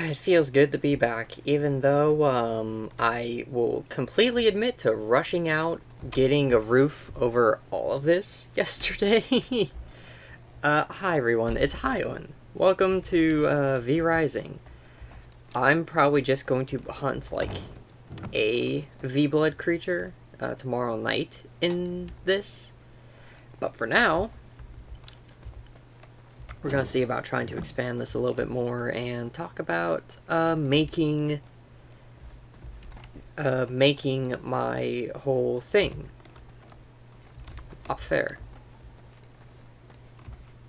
It feels good to be back, even though I will completely admit to rushing out, getting a roof over all of this yesterday. Hi everyone, it's Hylain. Welcome to V Rising. I'm probably just going to hunt like a V blood creature tomorrow night in this, but for now, we're going to see about trying to expand this a little bit more and talk about making my whole thing Opfer.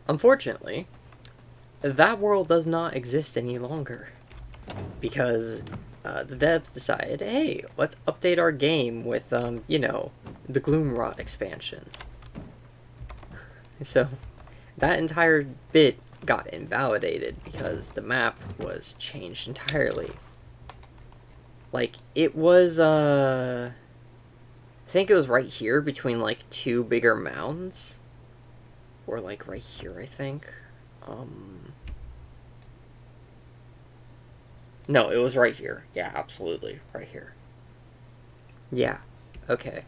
Unfortunately, that world does not exist any longer because the devs decided, hey, let's update our game with the Gloomrot expansion. So that entire bit got invalidated because the map was changed entirely. Like, it was, I think it was right here between, like, two bigger mounds. Or, like, right here, I think. No, it was right here. Yeah, absolutely. Right here. Yeah. Okay.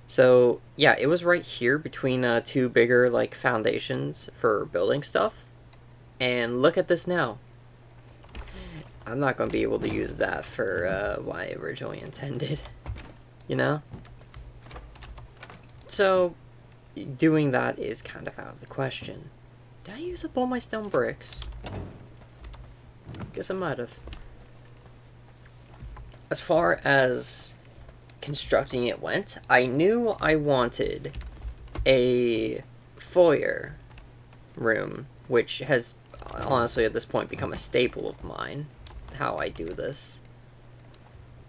So, yeah, it was right here between two bigger, like, foundations for building stuff. And look at this now. I'm not going to be able to use that for what I originally intended. You know? So, doing that is kind of out of the question. Did I use up all my stone bricks? Guess I might have. As far as constructing it went, I knew I wanted a foyer room, which has honestly at this point become a staple of mine, how I do this.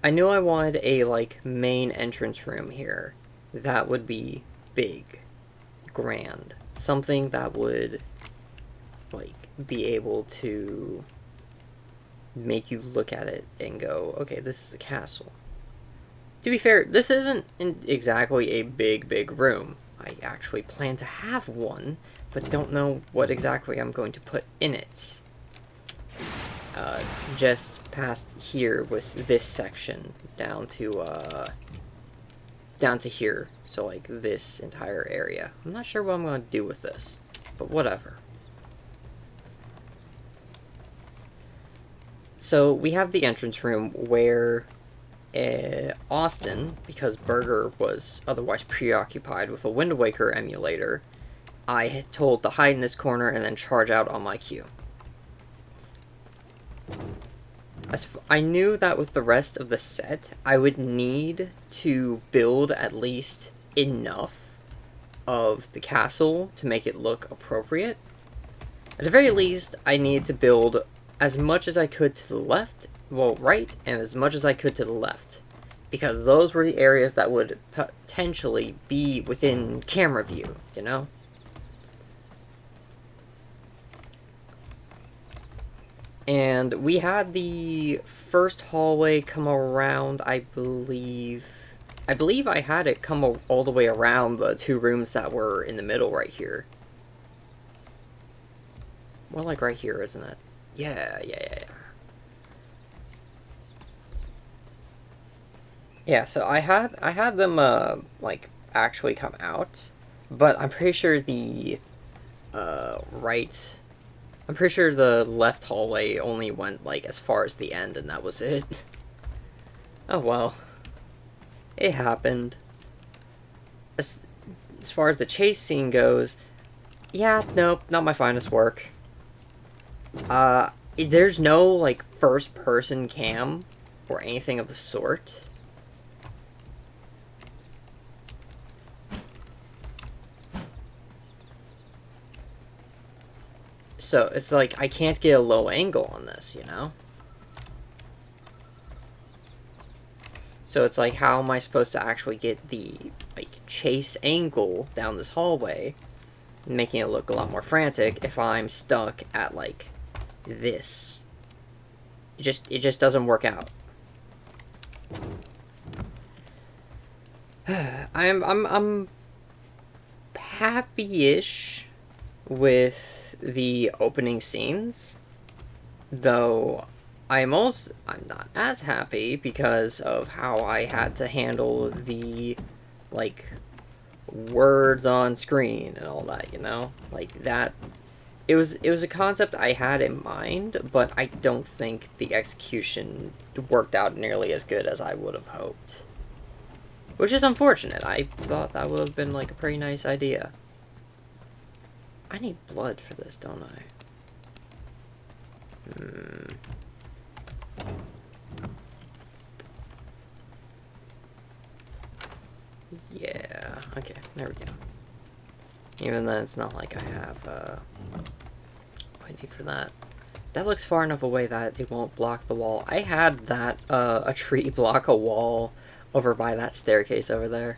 I knew I wanted a like main entrance room here that would be big, grand, something that would like be able to make you look at it and go, okay, this is a castle. To be fair, this isn't exactly a big room. I actually plan to have one, but don't know what exactly I'm going to put in it. Just past here with this section down to here, so like this entire area. I'm not sure what I'm going to do with this, but whatever. So we have the entrance room where Austin, because Burger was otherwise preoccupied with a Wind Waker emulator, I had told to hide in this corner and then charge out on my cue. I knew that with the rest of the set, I would need to build at least enough of the castle to make it look appropriate. At the very least, I needed to build as much as I could to the left, well, right, and as much as I could to the left. Because those were the areas that would potentially be within camera view, you know? And we had the first hallway come around, I believe I had it come all the way around the two rooms that were in the middle right here. More like right here, isn't it? Yeah. Yeah, so I had them like actually come out, but I'm pretty sure the I'm pretty sure the left hallway only went like as far as the end and that was it. Oh well. It happened. As far as the chase scene goes, yeah, nope, not my finest work. There's no like first person cam or anything of the sort. So it's like I can't get a low angle on this, you know? So it's like, how am I supposed to actually get the like chase angle down this hallway, making it look a lot more frantic if I'm stuck at like this? It just doesn't work out. I'm happy-ish with the opening scenes, Though I'm not as happy because of how I had to handle the, like, words on screen and all that, you know? Like, that, it was a concept I had in mind, but I don't think the execution worked out nearly as good as I would have hoped. Which is unfortunate. I thought that would have been, like, a pretty nice idea. I need blood for this, don't I? Yeah, okay, there we go. Even then, it's not like I have, what I need for that. That looks far enough away that it won't block the wall. I had that, a tree block a wall over by that staircase over there.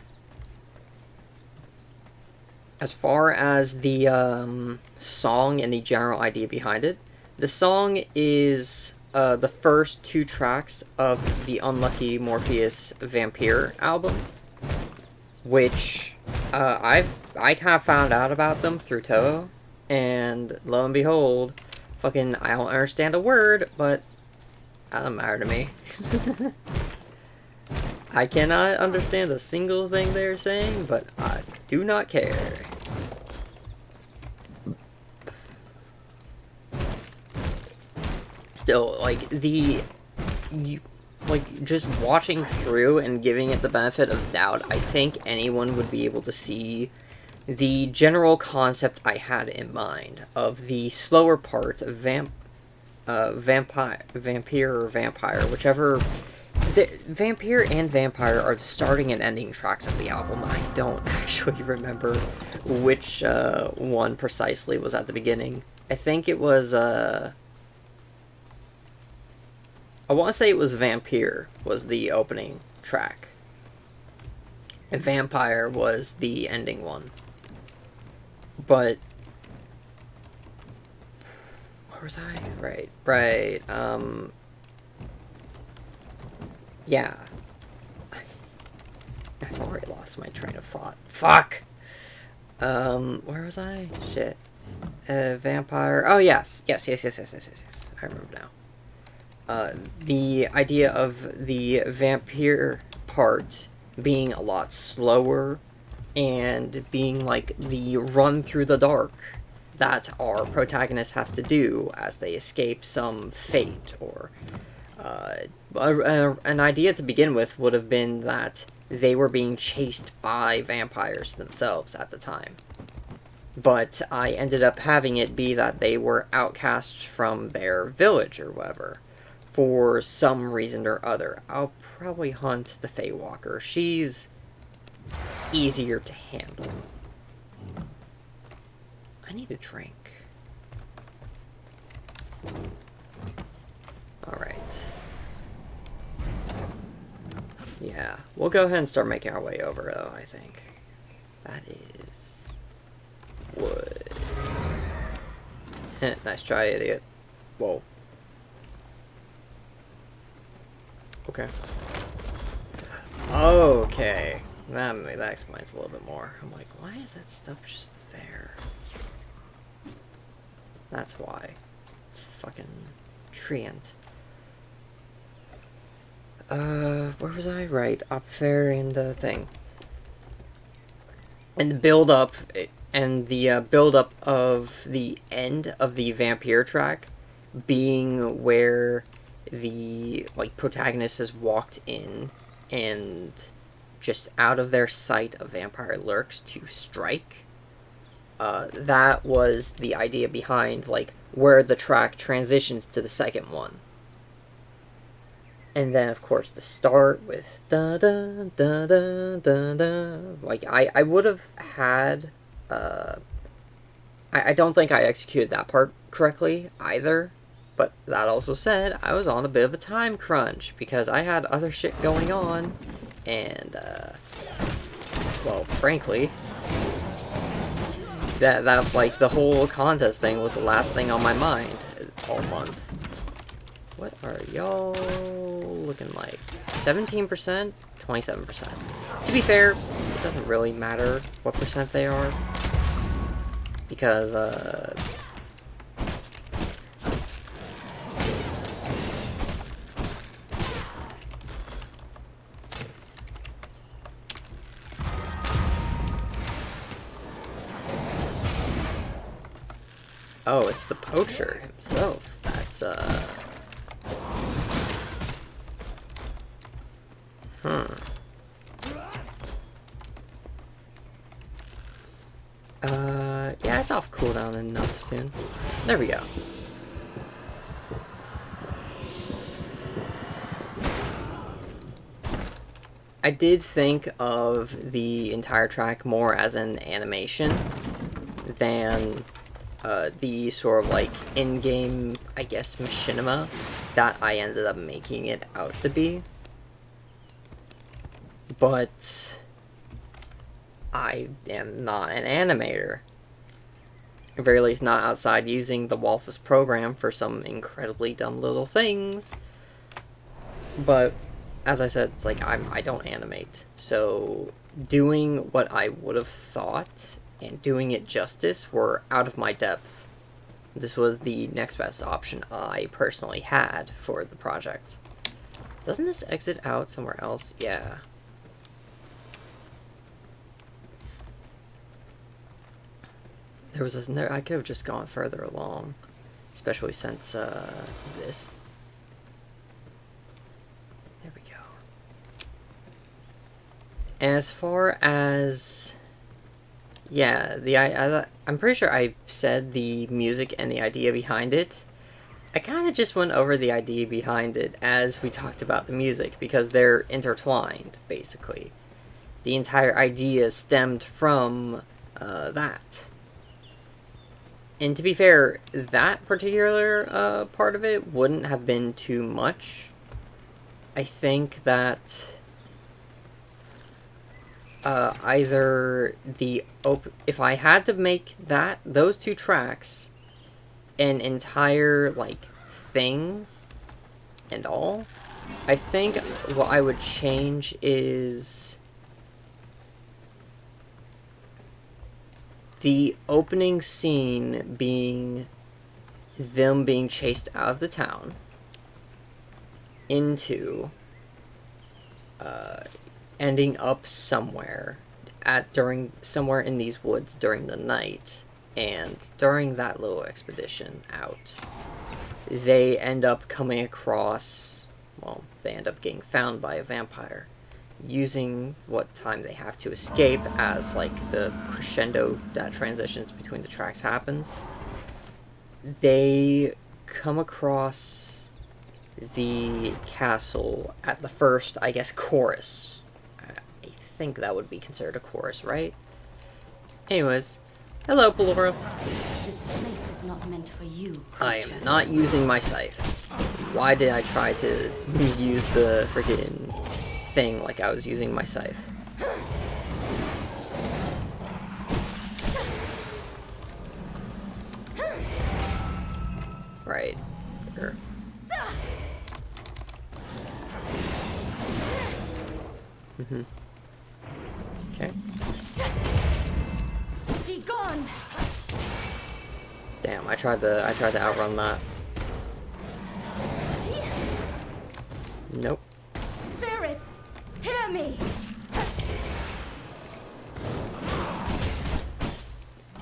As far as the, song and the general idea behind it, the song is, the first 2 tracks of the Unlucky Morpheus Vampire album, which, I kind of found out about them through Toho, and lo and behold, fucking, I don't understand a word, but that doesn't matter to me. I cannot understand a single thing they're saying, but I do not care. Still, like, just watching through and giving it the benefit of doubt, I think anyone would be able to see the general concept I had in mind of the slower part of vampire, whichever. The Vampire and Vampire are the starting and ending tracks of the album. I don't actually remember which one precisely was at the beginning. I think it was, I want to say it was Vampire was the opening track. And Vampire was the ending one. But where was I? Right. Yeah. I've already lost my train of thought. Fuck! Where was I? Shit. Vampire. Oh, yes. Yes. I remember now. The idea of the vampire part being a lot slower and being like the run through the dark that our protagonist has to do as they escape some fate, or an idea to begin with would have been that they were being chased by vampires themselves at the time. But I ended up having it be that they were outcasts from their village or whatever, for some reason or other. I'll probably hunt the Feywalker. She's easier to handle. I need a drink. Alright. Yeah, we'll go ahead and start making our way over, though, I think. That is wood. Nice try, idiot. Whoa. Okay. Okay. That explains a little bit more. I'm like, why is that stuff just there? That's why. Fucking treant. Where was I? Right, Opfer and the thing. And the build-up, and the build-up of the end of the Vampire track being where the, like, protagonist has walked in and just out of their sight a vampire lurks to strike. That was the idea behind, like, where the track transitions to the second one. And then, of course, the start with da da da da da da. Like, I would have had, I don't think I executed that part correctly either. But that also said, I was on a bit of a time crunch because I had other shit going on. And, well, frankly, that like, the whole contest thing was the last thing on my mind all month. What are y'all looking like? 17%? 27%. To be fair, it doesn't really matter what percent they are. Because, Oh, it's the poacher himself. That's, yeah, it's off cooldown enough soon. There we go. I did think of the entire track more as an animation than the sort of like in-game, I guess, machinima that I ended up making it out to be. But I am not an animator. At very least not outside using the Walfus program for some incredibly dumb little things. But as I said, it's like I don't animate. So doing what I would have thought and doing it justice were out of my depth. This was the next best option I personally had for the project. Doesn't this exit out somewhere else? Yeah. There was this, I could have just gone further along, especially since this. There we go. As far as, yeah, I'm pretty sure I said the music and the idea behind it. I kind of just went over the idea behind it as we talked about the music, because they're intertwined, basically. The entire idea stemmed from that. And to be fair, that particular part of it wouldn't have been too much. I think that either if I had to make those two tracks an entire like thing and all, I think what I would change is the opening scene being them being chased out of the town into ending up somewhere somewhere in these woods during the night, and during that little expedition out, they end up coming across, well, they end up getting found by a vampire, using what time they have to escape as like the crescendo that transitions between the tracks happens. They come across the castle at the first, I guess, chorus. I think that would be considered a chorus, right? Anyways, hello, Pelora. This place is not meant for you, I am not using my scythe. Why did I try to use the freaking thing like I was using my scythe? Right. Sure. Okay. Be gone. Damn, I tried to outrun that. Nope. Spirits, hear me.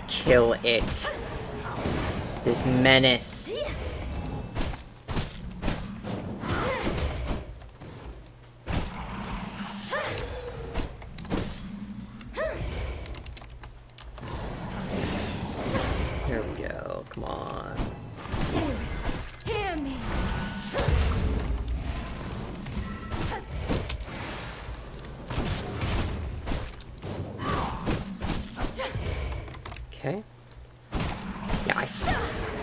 Kill it. This menace. Here we go. Come on. Hear me. Okay. Yeah,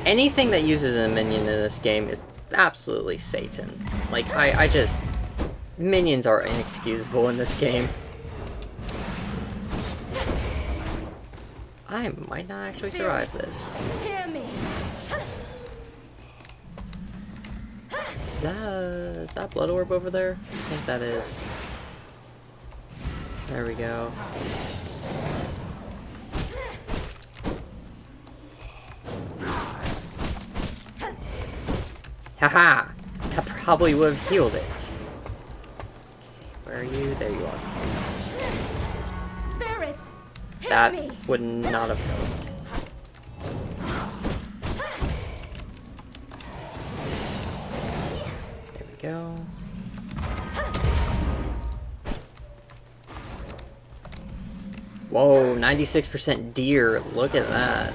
anything that uses a minion in this game is absolutely Satan. Like, I just... Minions are inexcusable in this game. I might not actually survive this. Hear me. Is that blood orb over there? I think that is. There we go. Haha! That probably would have healed it. Where are you? There you are. Spirits, hear That me. would not have helped. go. Whoa, 96% deer. Look at that.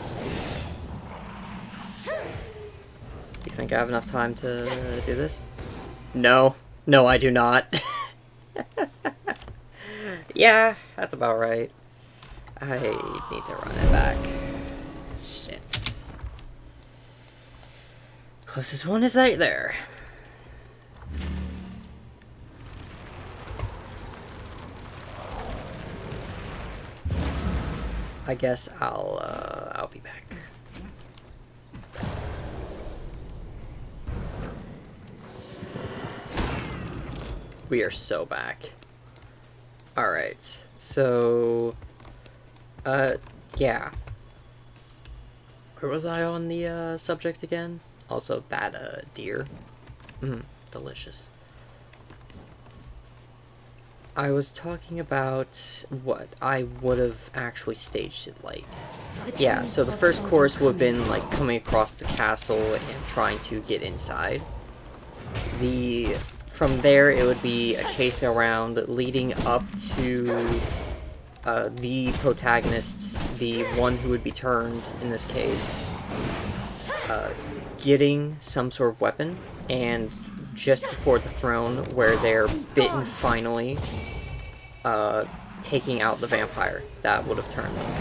You think I have enough time to do this? No. No, I do not. Yeah, that's about right. I need to run it back. Shit. Closest one is right there. I guess I'll be back. We are so back. Alright, so yeah. Where was I on the subject again? Also that deer. Delicious. I was talking about what I would have actually staged it like. Yeah, so the first course would have been like coming across the castle and trying to get inside. From there it would be a chase around leading up to the protagonist, the one who would be turned in this case, getting some sort of weapon, and just before the throne where they're bitten finally, taking out the vampire that would have turned them.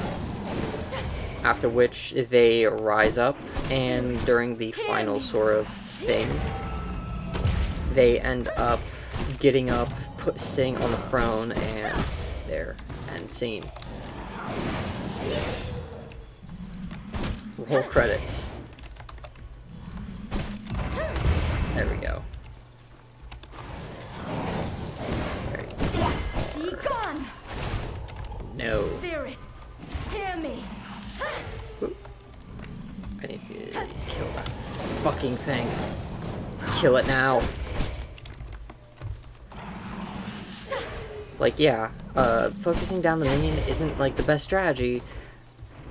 After which they rise up, and during the final sort of thing, they end up getting up, sitting on the throne, and there, end scene. Roll credits. There we go. Be gone! No. Spirits, hear me! I need to kill that fucking thing. Kill it now. Like, yeah, focusing down the minion isn't, like, the best strategy,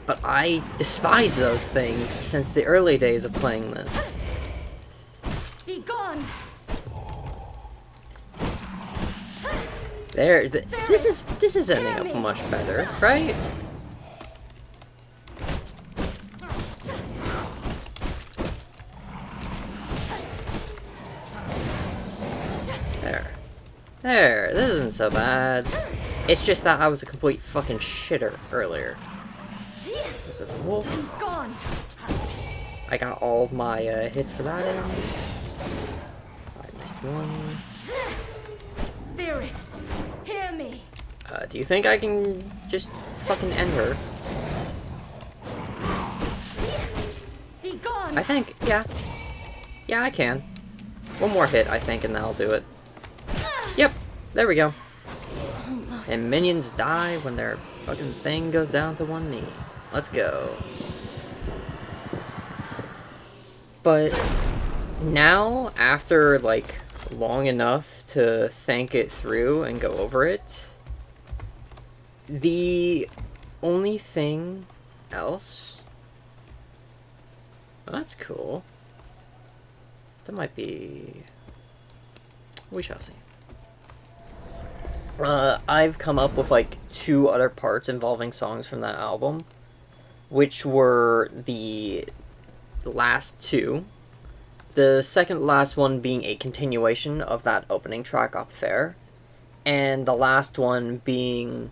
but I despise those things since the early days of playing this. Be gone! There, this is ending up much better, right? There, this isn't so bad. It's just that I was a complete fucking shitter earlier. It's a wolf. Gone! I got all of my hits for that in. I missed one. Spirits, hear me! Do you think I can just fucking end her? Be gone! I think, yeah. Yeah, I can. One more hit, I think, and that'll do it. Yep, there we go. And minions die when their fucking thing goes down to one knee. Let's go. But now, after like long enough to think it through and go over it, the only thing else... Oh, that's cool. That might be... We shall see. I've come up with like 2 other parts involving songs from that album, which were the last 2. The second last one being a continuation of that opening track, Opfer, and the last one being,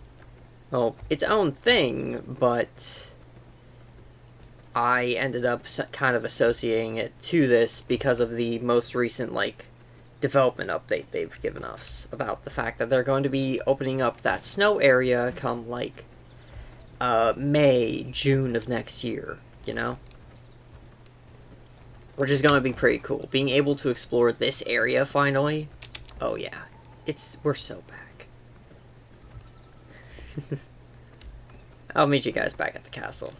well, its own thing, but I ended up kind of associating it to this because of the most recent, like, development update they've given us about the fact that they're going to be opening up that snow area come like May, June of next year, you know? Which is going to be pretty cool. Being able to explore this area finally. Oh yeah. We're so back. I'll meet you guys back at the castle.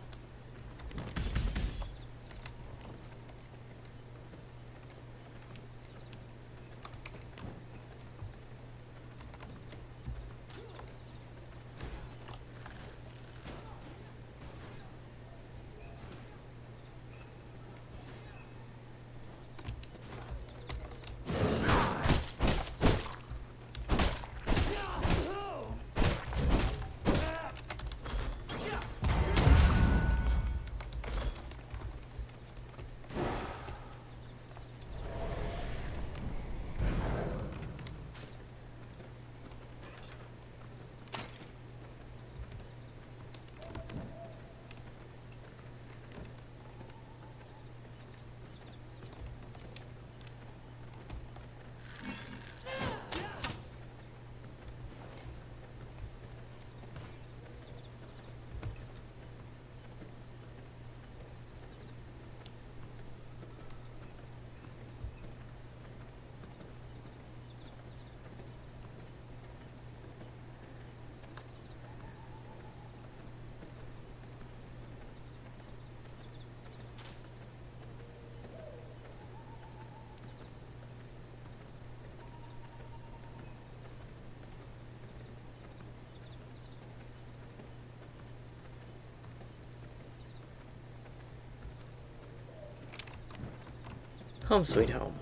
Home sweet home.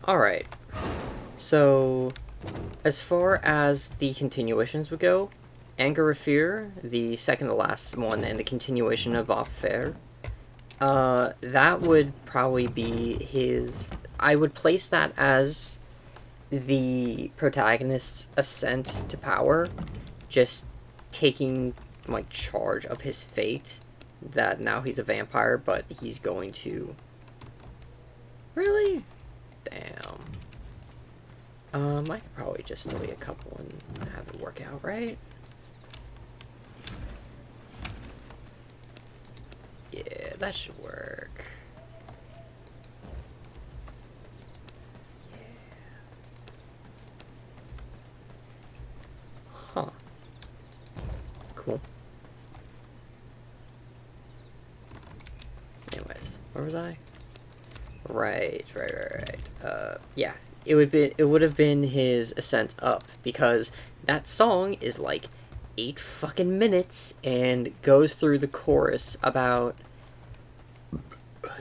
Alright. So, as far as the continuations would go, Anger of Fear, the second to last one, and the continuation of Opfer, that would probably be his... I would place that as the protagonist's ascent to power, just taking, like, charge of his fate, that now he's a vampire, but he's going to... Really? Damn. I could probably just delete a couple and have it work out, right? Yeah, that should work. Yeah. Huh. Cool. Anyways, where was I? Right. Yeah. It would have been his ascent up, because that song is like 8 fucking minutes and goes through the chorus about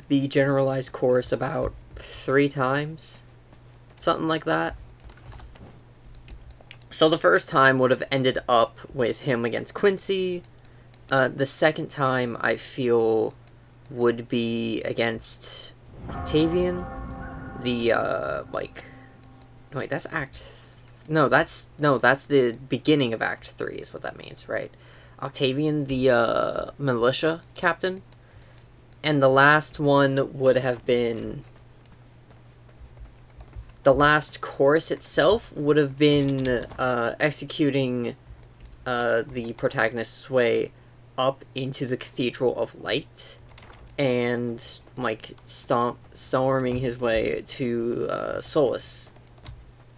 the generalized chorus about 3 times, something like that. So the first time would have ended up with him against Quincy. The second time I feel would be against Octavian. The like, wait, that's act. No, that's the beginning of Act 3 is what that means, right? Octavian, the militia captain. And the last one would have been... The last chorus itself would have been executing the protagonist's way up into the Cathedral of Light, and, like, storming his way to Solus.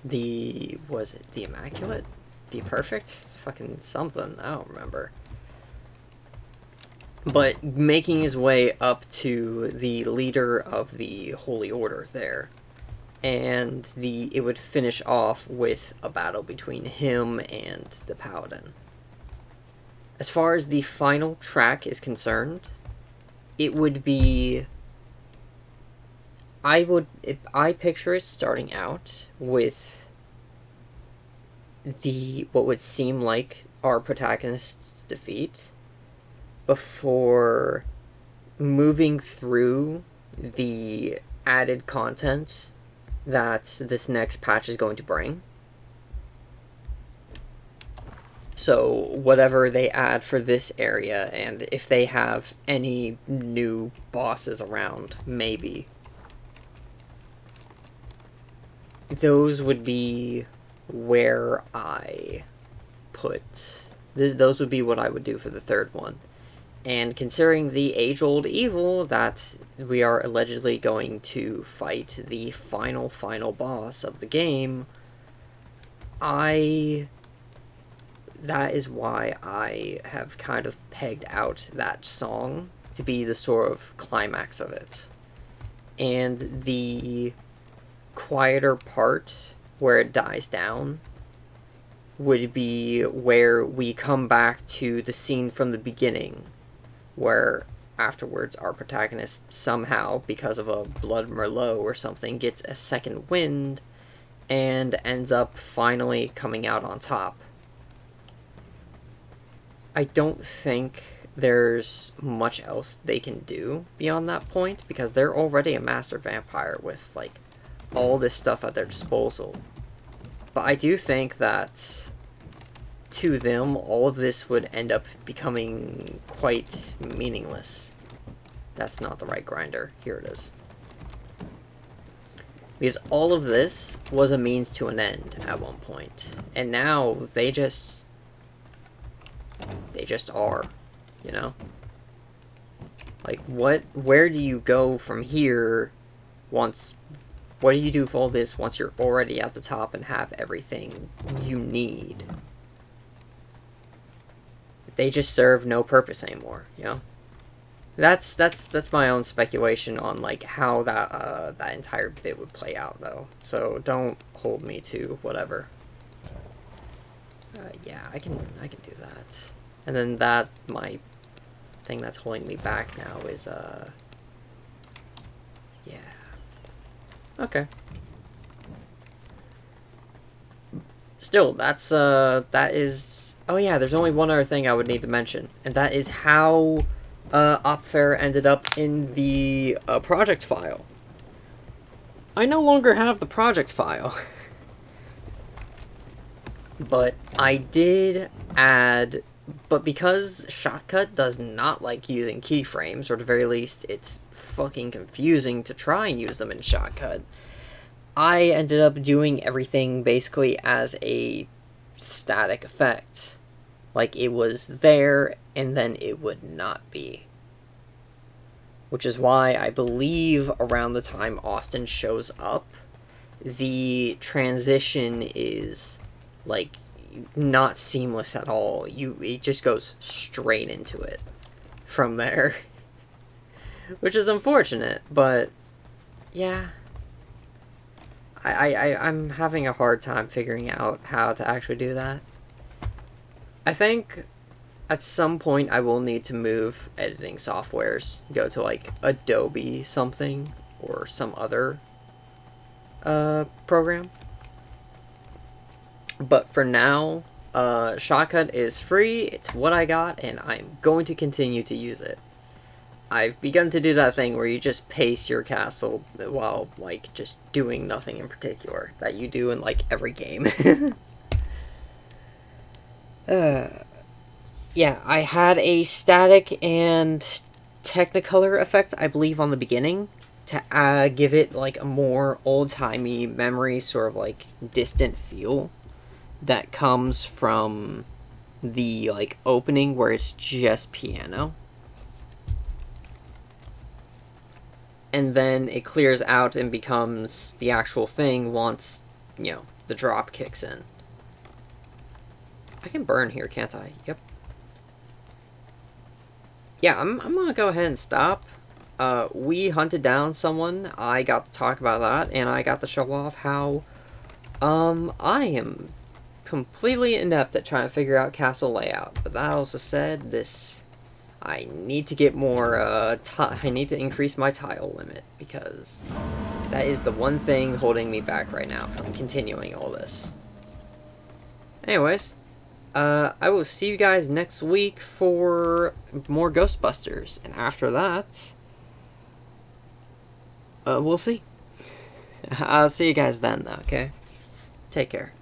Was it the Immaculate? The Perfect? Fucking something, I don't remember. But making his way up to the leader of the Holy Order there. And it would finish off with a battle between him and the Paladin. As far as the final track is concerned, it would be... I picture it starting out with what would seem like our protagonist's defeat, before moving through the added content that this next patch is going to bring. So whatever they add for this area, and if they have any new bosses around, maybe, those would be where I put... Those would be what I would do for the third one. And considering the age-old evil that we are allegedly going to fight, the final boss of the game, that is why I have kind of pegged out that song to be the sort of climax of it. And the quieter part, where it dies down, would be where we come back to the scene from the beginning, where afterwards our protagonist somehow, because of a blood merlot or something, gets a second wind and ends up finally coming out on top. I don't think there's much else they can do beyond that point, because they're already a master vampire with, like, all this stuff at their disposal. But I do think that to them, all of this would end up becoming quite meaningless. That's not the right grinder. Here it is. Because all of this was a means to an end at one point. And now they just are, you know? Like, where do you go from here what do you do for all this once you're already at the top and have everything you need? They just serve no purpose anymore, you know? That's my own speculation on, like, how that entire bit would play out, though. So don't hold me to whatever. Yeah, I can do that. And then my thing that's holding me back now is, yeah. Okay. Still, that is... Oh yeah, there's only one other thing I would need to mention, and that is how Opfer ended up in the project file. I no longer have the project file. But I did add... But because Shotcut does not like using keyframes, or at the very least, it's fucking confusing to try and use them in Shotcut, I ended up doing everything basically as a static effect. Like, it was there, and then it would not be. Which is why I believe around the time Austin shows up, the transition is, like, not seamless at all. It just goes straight into it from there. Which is unfortunate, but yeah. I'm having a hard time figuring out how to actually do that. I think at some point I will need to move editing softwares, go to like Adobe something or some other program. But for now, Shotcut is free, it's what I got, and I'm going to continue to use it. I've begun to do that thing where you just pace your castle while, like, just doing nothing in particular, that you do in, like, every game. Yeah, I had a static and Technicolor effect, I believe, on the beginning, to give it, like, a more old-timey memory, sort of, like, distant feel that comes from the, like, opening where it's just piano. And then it clears out and becomes the actual thing once, you know, the drop kicks in. I can burn here, can't I? Yep. Yeah, I'm gonna go ahead and stop. We hunted down someone, I got to talk about that, and I got to show off how, I am completely inept at trying to figure out castle layout. But that also said, I need to get more, I need to increase my tile limit, because that is the one thing holding me back right now from continuing all this. Anyways, I will see you guys next week for more Ghostbusters, and after that, we'll see. I'll see you guys then, though, okay? Take care.